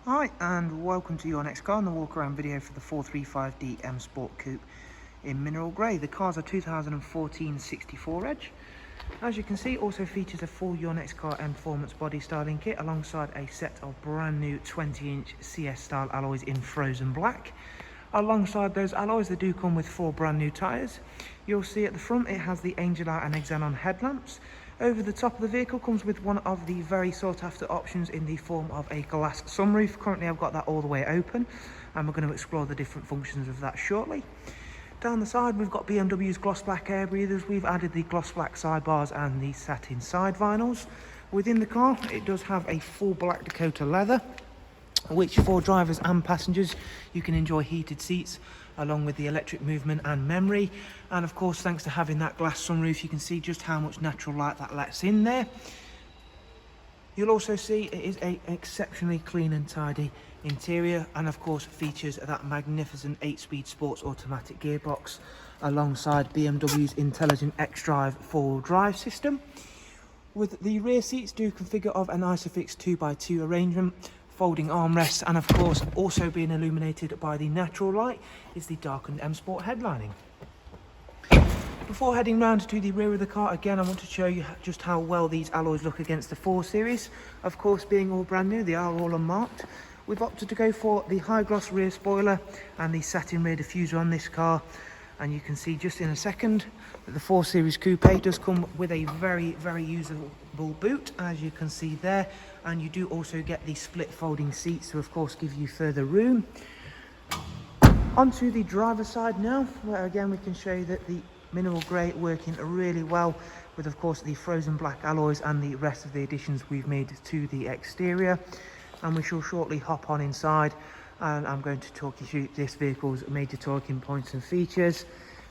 Hi and welcome to your next car and the walk around video for the 435D M Sport Coupe in mineral grey. The car's a 2014 64 Edge. As you can see, also features a full Your Next Car M Performance body styling kit alongside a set of brand new 20-inch CS style alloys in frozen black. Alongside those alloys, they do come with 4 brand new tyres. You'll see at the front it has the Angel Eye and Xenon headlamps. Over the top of the vehicle comes with one of the very sought after options in the form of a glass sunroof. Currently I've got that all the way open and we're going to explore the different functions of that shortly. Down the side we've got BMW's gloss black air breathers. We've added the gloss black sidebars and the satin side vinyls. Within the car it does have a full black Dakota leather, which for drivers and passengers you can enjoy heated seats along with the electric movement and memory. And of course, thanks to having that glass sunroof, you can see just how much natural light that lets in there. You'll also see it is an exceptionally clean and tidy interior, and of course features that magnificent 8-speed sports automatic gearbox alongside BMW's intelligent xDrive 4-wheel drive system. With the rear seats do configure of an ISOFIX 2x2 arrangement, folding armrests, and of course also being illuminated by the natural light is the darkened M Sport headlining. Before heading round to the rear of the car, again I want to show you just how well these alloys look against the 4 Series. Of course, being all brand new, they are all unmarked. We've opted to go for the high gloss rear spoiler and the satin rear diffuser on this car, and you can see just in a second that the 4 Series Coupe does come with a very usable boot, as you can see there, and you do also get the split folding seats to of course give you further room. Onto the driver's side now, where again we can show you that the mineral grey working really well with of course the frozen black alloys and the rest of the additions we've made to the exterior. And we shall shortly hop on inside and I'm going to talk you through this vehicle's major talking points and features,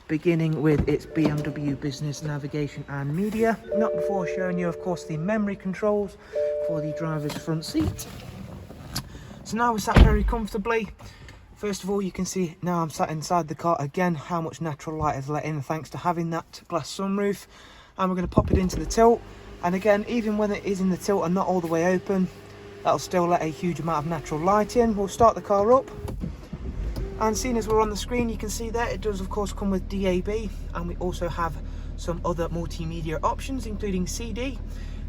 beginning with its BMW business navigation and media, not before showing you of course the memory controls for the driver's front seat. So now we're sat very comfortably. First of all, you can see now I'm sat inside the car again how much natural light is let in thanks to having that glass sunroof. And we're going to pop it into the tilt, and again, even when it is in the tilt and not all the way open, that'll still let a huge amount of natural light in. We'll start the car up, and seeing as we're on the screen, you can see there it does of course come with DAB, and we also have some other multimedia options including CD.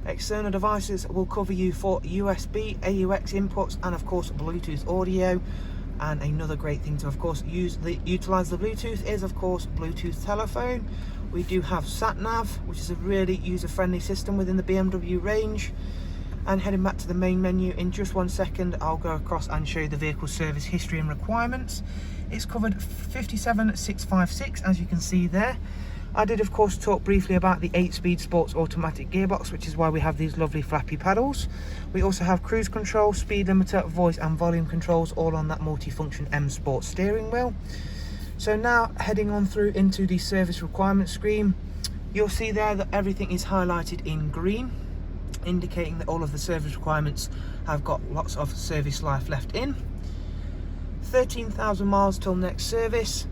External devices will cover you for USB, AUX inputs, and of course Bluetooth audio. And another great thing to of course utilize the Bluetooth is of course Bluetooth telephone. We do have sat nav, which is a really user-friendly system within the BMW range. And heading back to the main menu, in just 1 second I'll go across and show you the vehicle's service history and requirements. It's covered 57,656, as you can see there. I did of course talk briefly about the 8-speed sports automatic gearbox, which is why we have these lovely flappy pedals. We also have cruise control, speed limiter, voice and volume controls, all on that multifunction M Sport steering wheel. So now heading on through into the service requirement screen, you'll see there that everything is highlighted in green, indicating that all of the service requirements have got lots of service life left in. 13,000 miles till next service,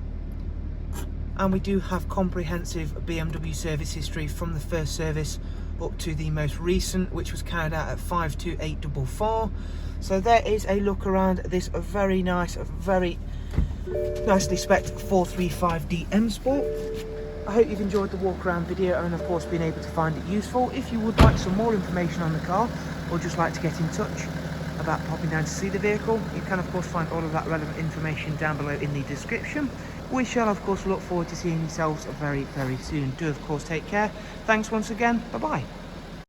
and we do have comprehensive BMW service history from the first service up to the most recent, which was carried out at 52844. So there is a look around this very nice, very nicely spec'd 435D M Sport. I hope you've enjoyed the walk around video and of course been able to find it useful. If you would like some more information on the car or just like to get in touch about popping down to see the vehicle, you can of course find all of that relevant information down below in the description. We shall of course look forward to seeing yourselves very soon. Do of course take care. Thanks once again. Bye bye.